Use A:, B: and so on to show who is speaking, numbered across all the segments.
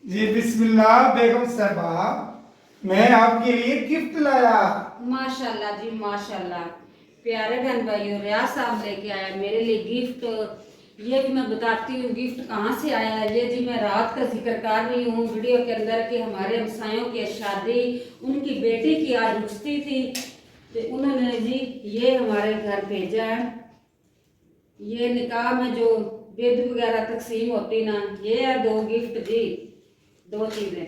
A: जी बिस्मिल्लाह बेगम साहबा, मैं आपके लिए गिफ्ट लाया।
B: माशाल्लाह जी माशाल्लाह। प्यारे बहन भाइयों, रियाज साहब लेके आया मेरे लिए गिफ्ट। ये भी मैं बताती हूँ गिफ्ट कहाँ से आया है। ये जी मैं रात का जिक्र कर रही हूँ वीडियो के अंदर कि हमारे हमसायों की शादी, उनकी बेटी की आज रुश्ती थी, तो उन्होंने जी ये हमारे घर भेजा है। ये निकाह में जो बेद वगैरह तकसीम होती ना, ये है 2 गिफ्ट जी, 2 चीजें।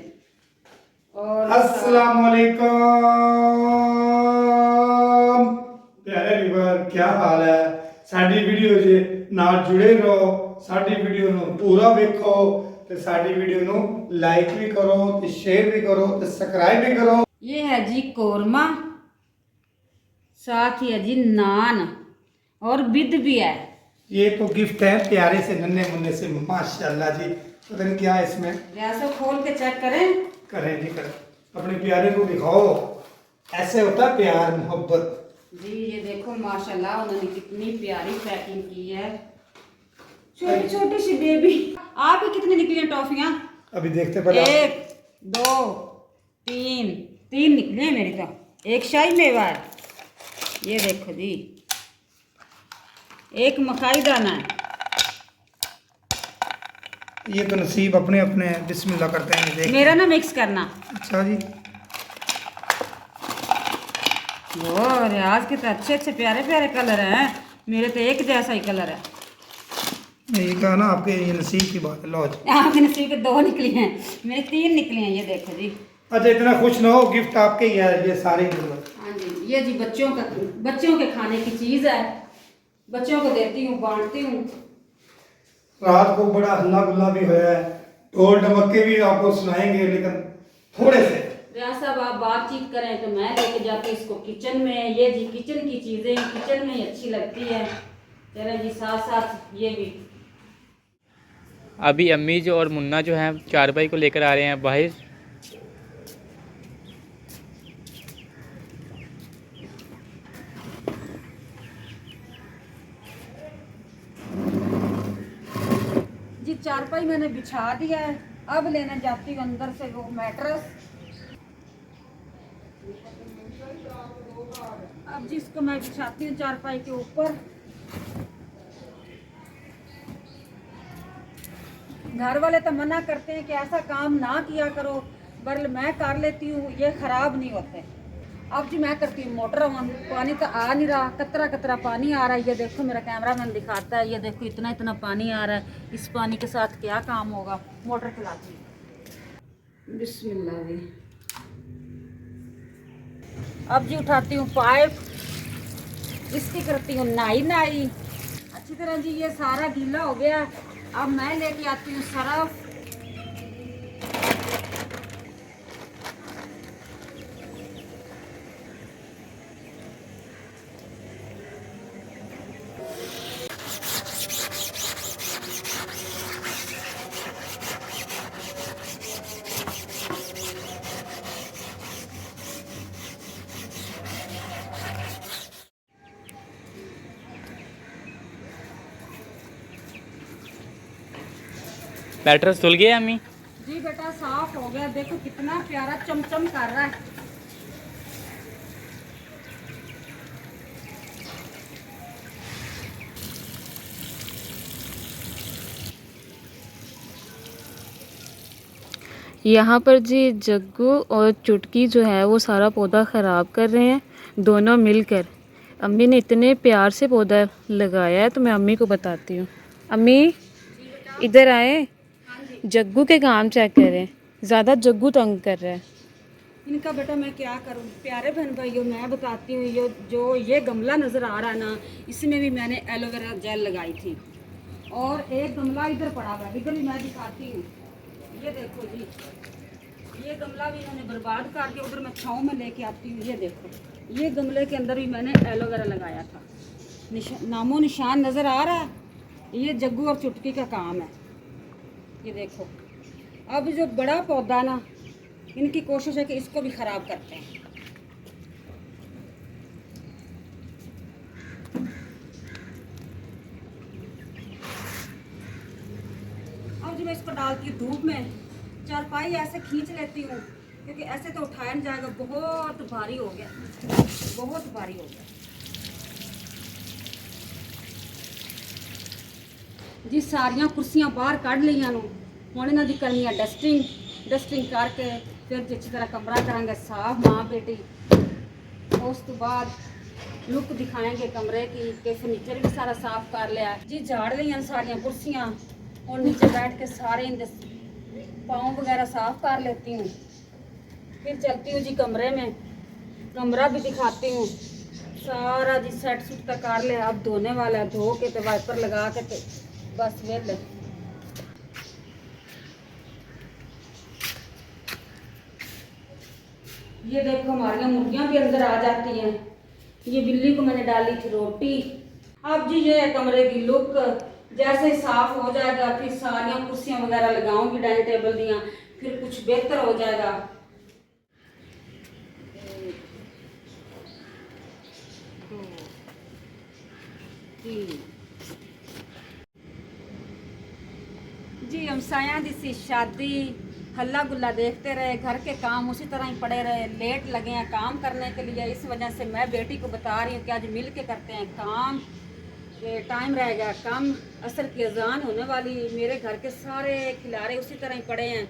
B: और
A: अस्सलाम वालेकुम प्यारे व्यूअर, क्या हाल है। साडी वीडियो जे नाल जुड़े रहो, साडी वीडियो ਨੂੰ पूरा ਵੇਖੋ ਤੇ साडी वीडियो ਨੂੰ लाइक भी करो ਤੇ शेयर भी करो ਤੇ सब्सक्राइब भी करो।
B: ये है जी कोरमा, साथ ही है जी नान और बिद भी है।
A: ये तो गिफ्ट है प्यारे से नन्हे मुन्ने से, माशाल्लाह जी। पता नहीं क्या है इसमें,
B: जैसा खोल के चेक करें।
A: करें जी करें, अपने प्यारे को दिखाओ। ऐसे होता है प्यार मोहब्बत
B: जी। ये देखो माशाल्लाह उन्होंने कितनी प्यारी पैकिंग की है। छोटी छोटी सी बेबी। आपकी कितनी निकली हैं टॉफियाँ?
A: अभी देखते पहले।
B: 1 2 3 निकली हैं मेरी तो। एक शाही मेवा है, ये देखो जी। एक मकाई दाना है।
A: ये तो नसीब अपने अपने हैं, बिस्मिल्लाह करते हैं। देख
B: मेरा ना मिक्स करना।
A: अच्छा जी।
B: वो रियाज के तो अच्छे अच्छे प्यारे प्यारे कलर हैं, मेरे तो एक जैसा ही कलर है।
A: ये कहा ना आपके, ये नसीब की बात है। लो जी।
B: आपके नसीब के 2 निकली हैं, मेरे 3 निकली हैं, ये देखो जी।
A: अच्छा इतना खुश ना हो, गिफ्ट आपके ही है ये सारे।
B: हाँ जी, ये जी बच्चों के खाने की चीज़ है। बच्चों को देती हूँ, बांटती हूँ।
A: रात को बड़ा हल्ला गुल्ला भी होया है, ढोल ढमक्के भी आपको सुनाएंगे, लेकिन थोड़े से।
B: रियाज साहब आप बातचीत करें तो मैं लेके जाती हूँ इसको किचन में। ये जी किचन की चीज़ें किचन में ही अच्छी लगती है। चले जी, साथ साथ ये भी।
C: अभी अम्मी जो और मुन्ना जो हैं चारपाई को लेकर आ रहे हैं बाहर।
B: जी चारपाई मैंने बिछा दिया है, अब लेने जाती हूँ अंदर से वो मैट्रेस। अब जिसको मैं बिछाती हूँ चारपाई के ऊपर। घर वाले तो मना करते हैं कि ऐसा काम ना किया करो, पर मैं कर लेती हूँ, ये खराब नहीं होते। अब जी मैं करती हूँ मोटर ऑन। पानी तो आ नहीं रहा, कतरा कतरा पानी आ रहा है। ये देखो मेरा कैमरामैन दिखाता है, ये देखो इतना इतना पानी आ रहा है। इस पानी के साथ क्या काम होगा। मोटर चलाती हूँ, बिस्मिल्लाह जी। अब जी उठाती हूँ पाइप, इसकी करती हूँ नाई अच्छी तरह जी। ये सारा गीला हो गया। अब मैं लेके आती हूँ सरफ।
C: मैट्रेस धुल गया अम्मी?
B: जी बेटा साफ हो गया, देखो कितना प्यारा चमचम कर रहा है।
D: यहाँ पर जी जग्गू और चुटकी जो है वो सारा पौधा ख़राब कर रहे हैं, दोनों मिलकर। अम्मी ने इतने प्यार से पौधा लगाया है, तो मैं अम्मी को बताती हूँ। अम्मी इधर आए, जग्गू के काम चेक करें। ज़्यादा जग्गू तंग कर रहा है
B: इनका। बेटा मैं क्या करूं, प्यारे बहन भाइयों मैं बताती हूँ। ये गमला नज़र आ रहा है ना, इसमें भी मैंने एलोवेरा जेल लगाई थी। और एक गमला इधर पड़ा हुआ है, इधर भी मैं दिखाती हूँ। ये देखो जी, ये गमला भी इन्होंने बर्बाद करके उधर मैं छाँव में लेके आती हूँ। ये देखो, ये गमले के अंदर भी मैंने एलोवेरा लगाया था। नामो निशान नज़र आ रहा है। ये जग्गू और चुटकी का काम है। ये देखो, अब जो बड़ा पौधा ना, इनकी कोशिश है कि इसको भी ख़राब करते हैं। जी मैं इसको डालती हूँ धूप में, चारपाई ऐसे खींच लेती हूँ क्योंकि ऐसे तो उठाया नहीं जाएगा, बहुत भारी हो गया, बहुत भारी हो गया जी। सारियां कुर्सियां बाहर कढ़ लिया हूँ, हुण इन्हां दी करनी है डस्टिंग करके फिर अच्छी तरह कमरा करांगे साफ माँ बेटी। उस तो बाद लुक दिखाएंगे कमरे की कि फर्नीचर भी सारा साफ कर लिया जी, झाड़ लिया सारियां कुर्सियां। और नीचे बैठ के सारे इनके पाँव वगैरह साफ कर लेती हूँ, फिर चलती हूँ जी कमरे में, कमरा भी दिखाती हूँ सारा जी। सेट सूट तक कर लिया, अब धोने वाला है, धो के तो वाइपर लगा के तो बस वेले। ये देखो हमारी मुर्गियां भी अंदर आ जाती हैं। ये बिल्ली को मैंने डाली थी रोटी। अब जी ये है कमरे की लुक, जैसे ही साफ हो जाएगा फिर सारियां कुर्सियां वगैरह लगाऊंगी डाइनिंग टेबल दियां, फिर कुछ बेहतर हो जाएगा। जी हम साया दी सी शादी, हल्ला गुल्ला देखते रहे, घर के काम उसी तरह ही पड़े रहे, लेट लगे हैं काम करने के लिए। इस वजह से मैं बेटी को बता रही हूँ कि आज मिल के करते हैं काम, टाइम रह गया कम, असर की अजान होने वाली। मेरे घर के सारे खिलारे उसी तरह ही पड़े हैं।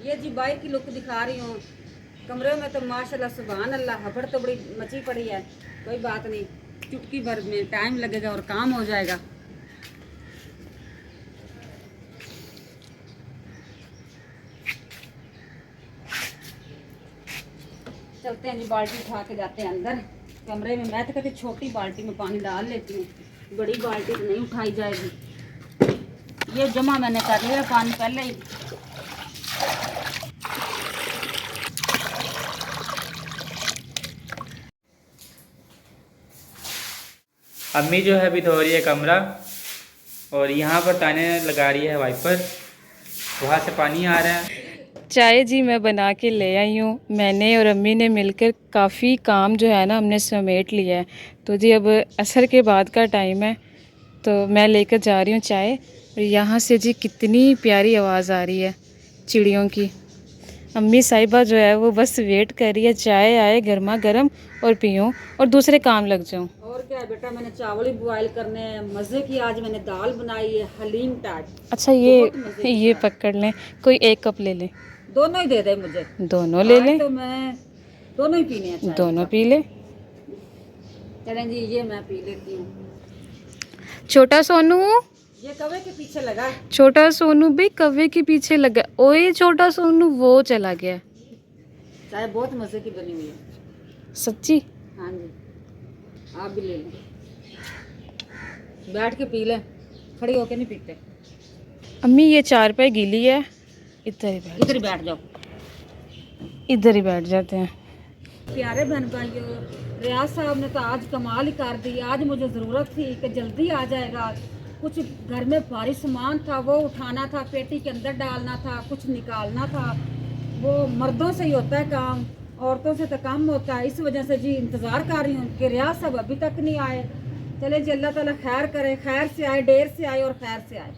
B: ये जी बाहर की लुक दिखा रही हूँ। कमरे में तो माशाल्लाह सुभान अल्लाह हबड़ तो बड़ी मची पड़ी है, कोई बात नहीं, चुटकी भर में टाइम लगेगा और काम हो जाएगा। चलते हैं जी, बाल्टी उठा के जाते हैं अंदर कमरे में। मैं तो कहती छोटी बाल्टी में पानी डाल लेती हूँ, बड़ी बाल्टी तो नहीं उठाई जाएगी। ये जमा मैंने कर लिया पानी पहले ही।
C: अम्मी जो है अभी धो रही है कमरा, और यहाँ पर ताने लगा रही है वाइपर, वहाँ से पानी आ रहा है।
D: चाय जी मैं बना के ले आई हूँ, मैंने और अम्मी ने मिलकर काफ़ी काम जो है ना हमने समेट लिया है। तो जी अब असर के बाद का टाइम है, तो मैं लेकर जा रही हूँ चाय। और यहाँ से जी कितनी प्यारी आवाज़ आ रही है चिड़ियों की। अम्मी साहिबा जो है वो बस वेट कर रही है चाय आए गर्मा गर्म और पीऊँ और दूसरे काम लग जाऊँ।
B: और क्या है बेटा, मैंने चावल ही बॉयल करने हैं, मज़े की आज मैंने दाल बनाई है हलीम टाइप।
D: अच्छा ये पकड़ लें, कोई एक कप ले लें।
B: दोनों ही दे दे मुझे,
D: दोनों ले लें,
B: तो मैं दोनों ही पीने हैं चाय।
D: दोनों पी ले।
B: चलें जी, ये मैं पी लेती हूँ।
D: छोटा सोनू,
B: ये कौवे के पीछे लगा है।
D: छोटा सोनू भी कौवे के पीछे लगा। ओए छोटा सोनू वो चला गया।
B: चाय बहुत मज़े की बनी हुई है
D: सच्ची।
B: हाँ जी, आप भी ले लें, बैठ के पी लें, खड़ी होके नहीं पीते।
D: अम्मी ये चारपाई गीली है, इधर ही
B: बैठ जाओ।
D: इधर ही बैठ जाते हैं।
B: प्यारे बहन भाइयों, रियाज साहब ने तो आज कमाल ही कर दी। आज मुझे ज़रूरत थी कि जल्दी आ जाएगा, कुछ घर में भारी सामान था वो उठाना था, पेटी के अंदर डालना था, कुछ निकालना था। वो मर्दों से ही होता है काम, औरतों से तो कम होता है। इस वजह से जी इंतज़ार कर रही हूँ कि रियाज साहब अभी तक नहीं आए। चले जी, अल्लाह ताला खैर करे, खैर से आए, देर से आए और खैर से आए।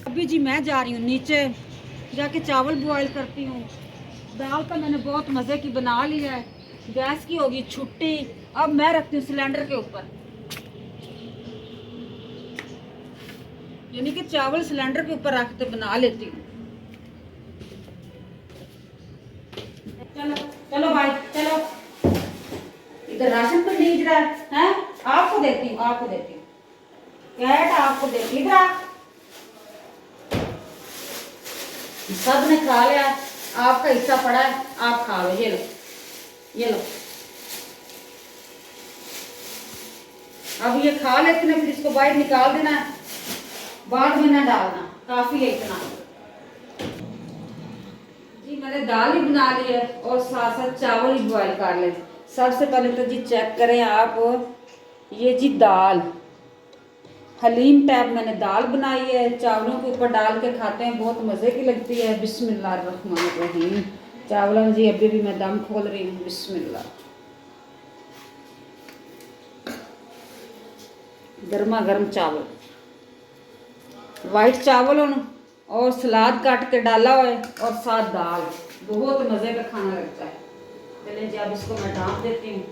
B: अभी जी मैं जा रही हूँ नीचे, जाके चावल बॉयल करती हूँ। दाल तो मैंने बहुत मज़े की बना ली है, गैस की होगी छुट्टी। अब मैं रखती हूँ सिलेंडर के ऊपर, यानी कि चावल सिलेंडर के ऊपर रख के बना लेती हूँ। चलो चलो भाई चलो, इधर राशन तो नहीं रहा है, आपको देती हूँ, आपको देती हूँ, कैट आपको देती, इधर आ। सब ने खा लिया, आपका हिस्सा पड़ा है, आप खा लो। ये लो, ये लो। अब ये खा लेते ना, फिर इसको बाहर निकाल देना, बाद में ना डालना, काफी है इतना। जी मैंने दाल ही बना ली है और साथ साथ चावल ही बॉयल कर ले। सबसे पहले तो जी चेक करें आप, ये जी दाल हलीम टाइप मैंने दाल बनाई है, चावलों के ऊपर डाल के खाते हैं, बहुत मज़े की लगती है। बिस्मिल्लाहिर्रहमानिर्रहीम। चावलों जी अभी भी मैं दम खोल रही हूँ, बिस्मिल्लाह। गर्मा गर्म चावल, वाइट चावल और सलाद काट के डाला हुआ है और साथ दाल। बहुत मज़े का खाना लगता है। चलिए जी अब इसको मैं ढाँप देती हूँ।